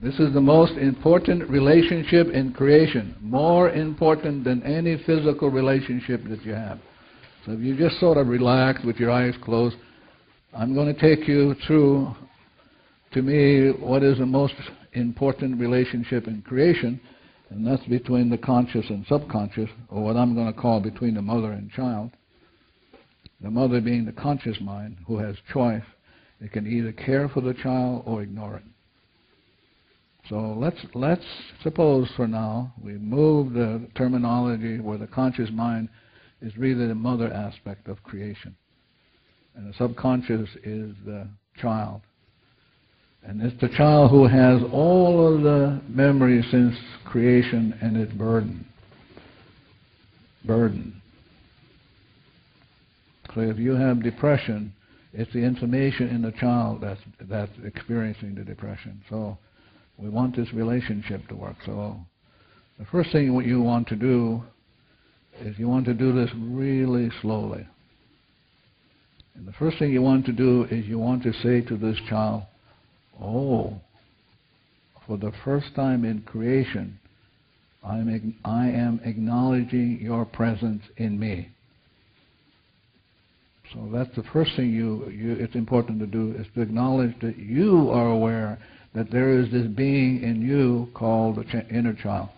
This is the most important relationship in creation, more important than any physical relationship that you have. So if you just sort of relax with your eyes closed, I'm going to take you through, to me, what is the most important relationship in creation, and that's between the conscious and subconscious, or what I'm going to call between the mother and child. The mother being the conscious mind, who has choice. It can either care for the child or ignore it. So let's suppose for now we move the terminology where the conscious mind is really the mother aspect of creation, and the subconscious is the child. And it's the child who has all of the memories since creation and its burden. So if you have depression, it's the information in the child that's experiencing the depression. So we want this relationship to work. So the first thing what you want to do is you want to do this really slowly. And the first thing you want to do is you want to say to this child, oh, for the first time in creation, I am acknowledging your presence in me. So that's the first thing it's important to do, is to acknowledge that you are aware that there is this being in you called the inner child.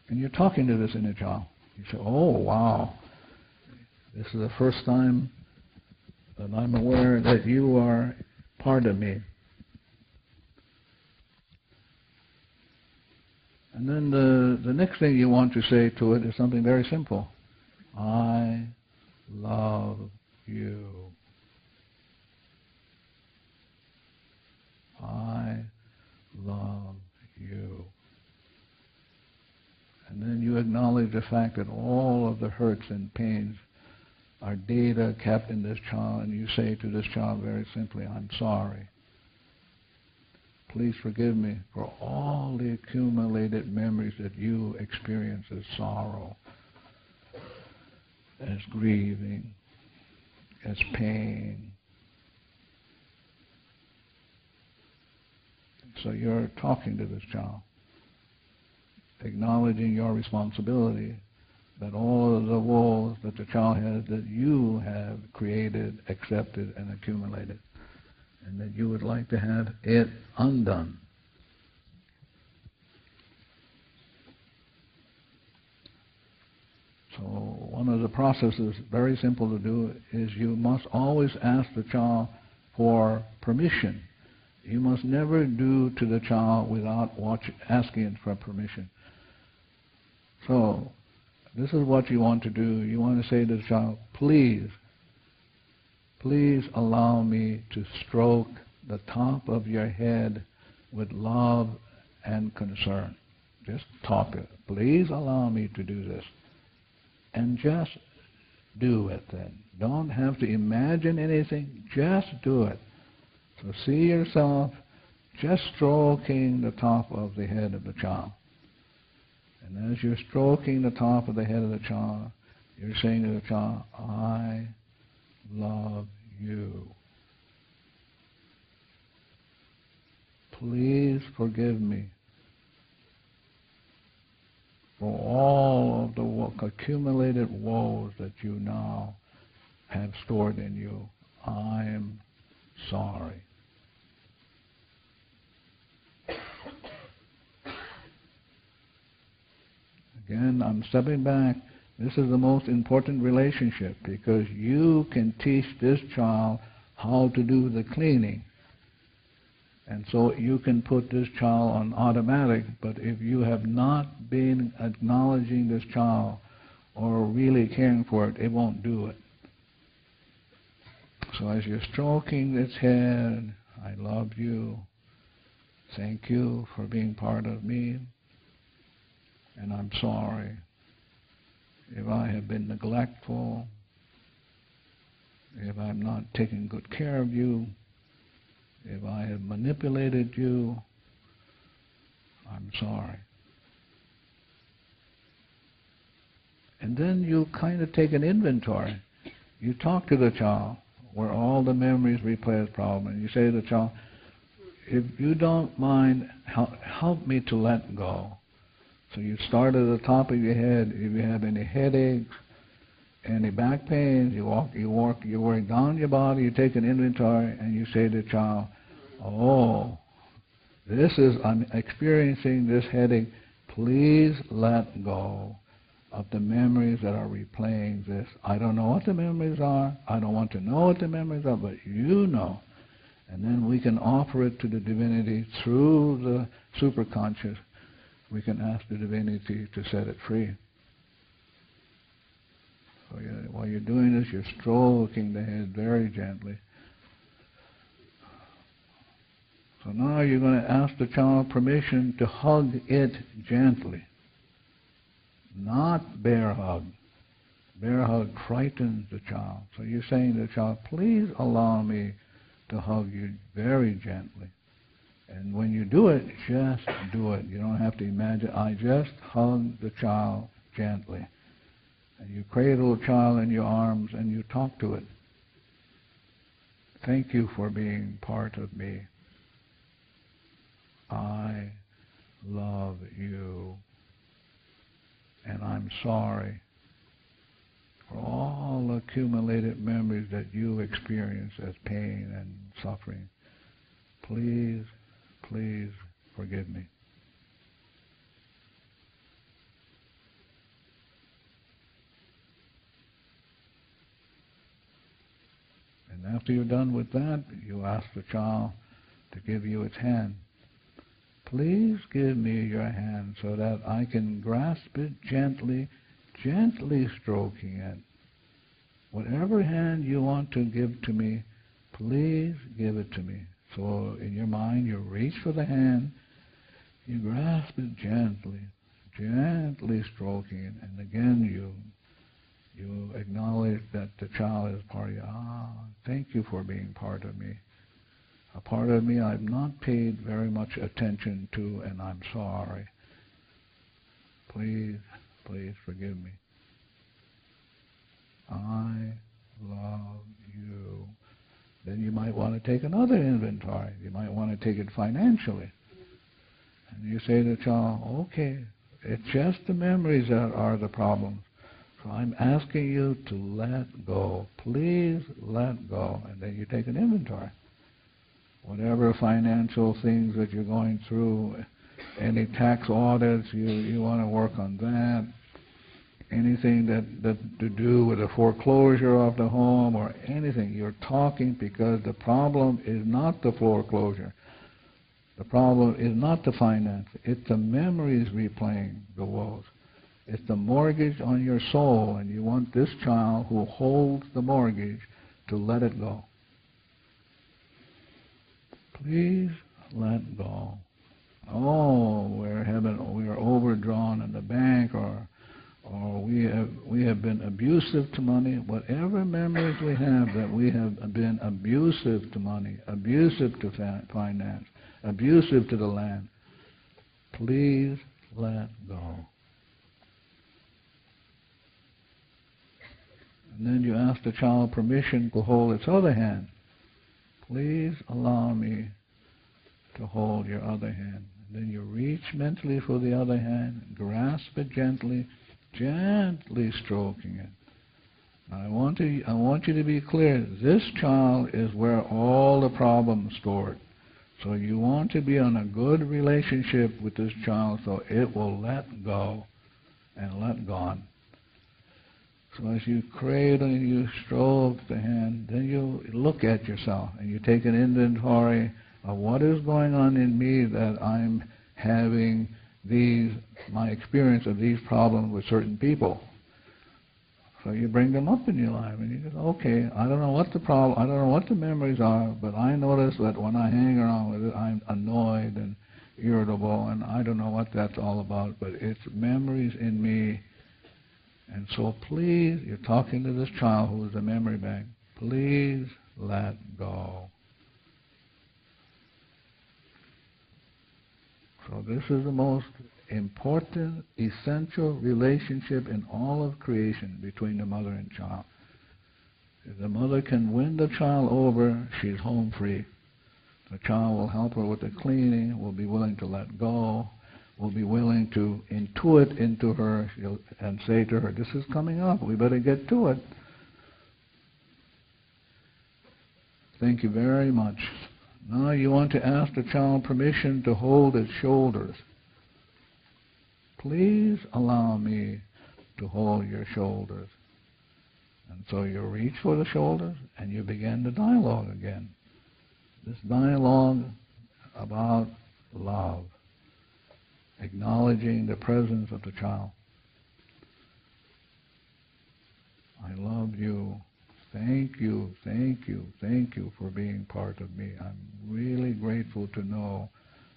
And you're talking to this inner child. You say, oh, wow, this is the first time that I'm aware that you are part of me. And then the next thing you want to say to it is something very simple. I love you. I love you. And then you acknowledge the fact that all of the hurts and pains are data kept in this child, and you say to this child very simply, I'm sorry. Please forgive me for all the accumulated memories that you experience as sorrow, as grieving, as pain. So you're talking to this child, acknowledging your responsibility that all of the woes that the child has, that you have created, accepted, and accumulated, and that you would like to have it undone. So one of the processes, very simple to do, is you must always ask the child for permission. You must never do to the child without asking it for permission. So this is what you want to do. You want to say to the child, please allow me to stroke the top of your head with love and concern. Just talk it. Please allow me to do this. And just do it then. Don't have to imagine anything. Just do it. So see yourself just stroking the top of the head of the child. And as you're stroking the top of the head of the child, you're saying to the child, I love you. Please forgive me for all of the accumulated woes that you now have stored in you. I'm sorry. Again, I'm stepping back. This is the most important relationship, because you can teach this child how to do the cleaning. And so you can put this child on automatic, but if you have not been acknowledging this child or really caring for it, it won't do it. So as you're stroking its head, I love you, thank you for being part of me, and I'm sorry if I have been neglectful, if I'm not taking good care of you, if I have manipulated you, I'm sorry. And then you kind of take an inventory. You talk to the child where all the memories replay as problem, and you say to the child, if you don't mind, help me to let go. So you start at the top of your head. If you have any headaches, any back pains, you work down your body, you take an inventory, and you say to the child, oh, I'm experiencing this headache. Please let go of the memories that are replaying this. I don't know what the memories are. I don't want to know what the memories are, but you know. And then we can offer it to the divinity through the superconscious. We can ask the divinity to set it free. So while you're doing this, you're stroking the head very gently. So now you're going to ask the child permission to hug it gently. Not bear hug. Bear hug frightens the child. So you're saying to the child, please allow me to hug you very gently. And when you do it, just do it. You don't have to imagine. I just hug the child gently. And you cradle the child in your arms and you talk to it. Thank you for being part of me. I love you. And I'm sorry for all the accumulated memories that you experience as pain and suffering. Please, please forgive me. And after you're done with that, you ask the child to give you its hand. Please give me your hand so that I can grasp it gently, gently stroking it. Whatever hand you want to give to me, please give it to me. So in your mind, you reach for the hand, you grasp it gently, gently stroking it, and again you acknowledge that the child is part of you. Thank you for being part of me. A part of me I've not paid very much attention to, and I'm sorry. Please, please forgive me. I love you. Then you might want to take another inventory. You might want to take it financially. And you say to the child, okay, it's just the memories that are the problems. So I'm asking you to let go. Please let go. And then you take an inventory. Whatever financial things that you're going through, any tax audits, you want to work on that. Anything that to do with the foreclosure of the home or anything, you're talking because the problem is not the foreclosure. The problem is not the finance. It's the memories replaying the woes. It's the mortgage on your soul, and you want this child who holds the mortgage to let it go. Please let go. Oh, we're overdrawn in the bank, or we have been abusive to money. Whatever memories we have that we have been abusive to money, abusive to finance, abusive to the land, please let go. And then you ask the child permission to hold its other hand. Please allow me to hold your other hand. And then you reach mentally for the other hand, grasp it gently, gently stroking it. Now I want you to be clear. This child is where all the problems stored. So you want to be on a good relationship with this child so it will let go and let gone. So as you cradle and you stroke the hand, then you look at yourself and you take an inventory of what is going on in me that I'm having my experience of these problems with certain people. So you bring them up in your life and you go, okay, I don't know what the problem, I don't know what the memories are, but I notice that when I hang around with it, I'm annoyed and irritable, and I don't know what that's all about, but it's memories in me. And so please, you're talking to this child who is a memory bank, please let go. So this is the most important, essential relationship in all of creation between the mother and child. If the mother can win the child over, she's home free. The child will help her with the cleaning, will be willing to let go, will be willing to intuit into her and say to her, this is coming up, we better get to it. Thank you very much. Now you want to ask the child permission to hold its shoulders. Please allow me to hold your shoulders. And so you reach for the shoulders and you begin the dialogue again. This dialogue about love, acknowledging the presence of the child. I love you. Thank you, thank you, thank you for being part of me. I'm really grateful to know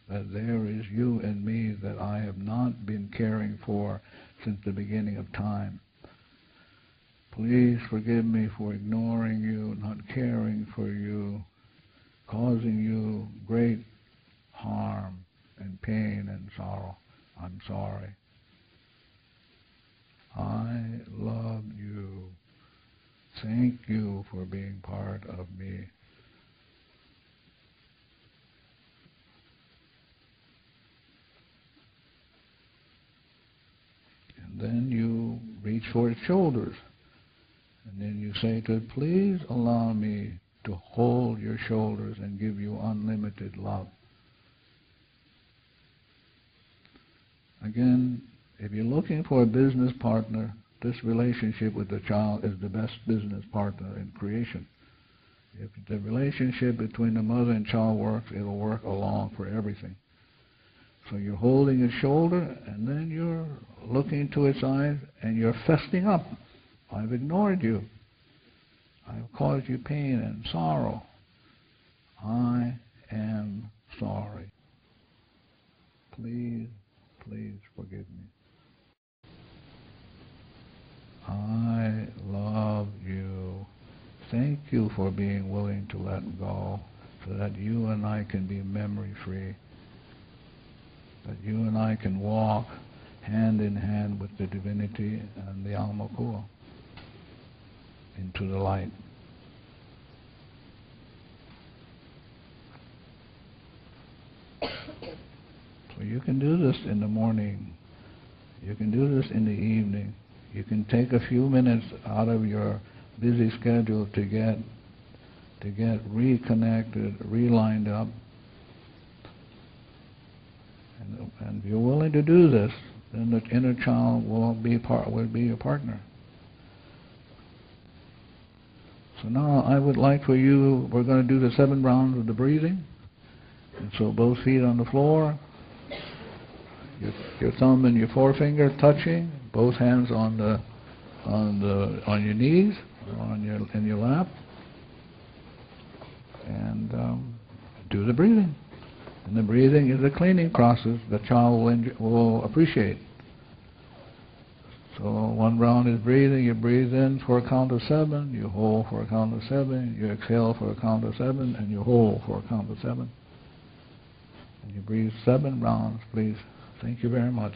that there is you in me that I have not been caring for since the beginning of time. Please forgive me for ignoring you, not caring for you, causing you great harm and pain and sorrow. I'm sorry. I love you. Thank you for being part of me. And then you reach for its shoulders. And then you say to it, please allow me to hold your shoulders and give you unlimited love. Again, if you're looking for a business partner, this relationship with the child is the best business partner in creation. If the relationship between the mother and child works, it'll work along for everything. So you're holding its shoulder, and then you're looking into its eyes, and you're festing up. I've ignored you. I've caused you pain and sorrow. I am sorry. Please, please forgive me. I love you. Thank you for being willing to let go so that you and I can be memory-free, that you and I can walk hand in hand with the divinity and the Alma Kua into the light. So you can do this in the morning. You can do this in the evening. You can take a few minutes out of your busy schedule to get reconnected, relined up. And if you're willing to do this, then the inner child will be your partner. So now I would like for you, we're going to do the 7 rounds of the breathing. And so both feet on the floor, your thumb and your forefinger touching, both hands on your knees, in your lap, and do the breathing. And the breathing is a cleaning process the child will appreciate. So 1 round is breathing. You breathe in for a count of 7, you hold for a count of 7, you exhale for a count of 7, and you hold for a count of 7. And you breathe 7 rounds, please. Thank you very much.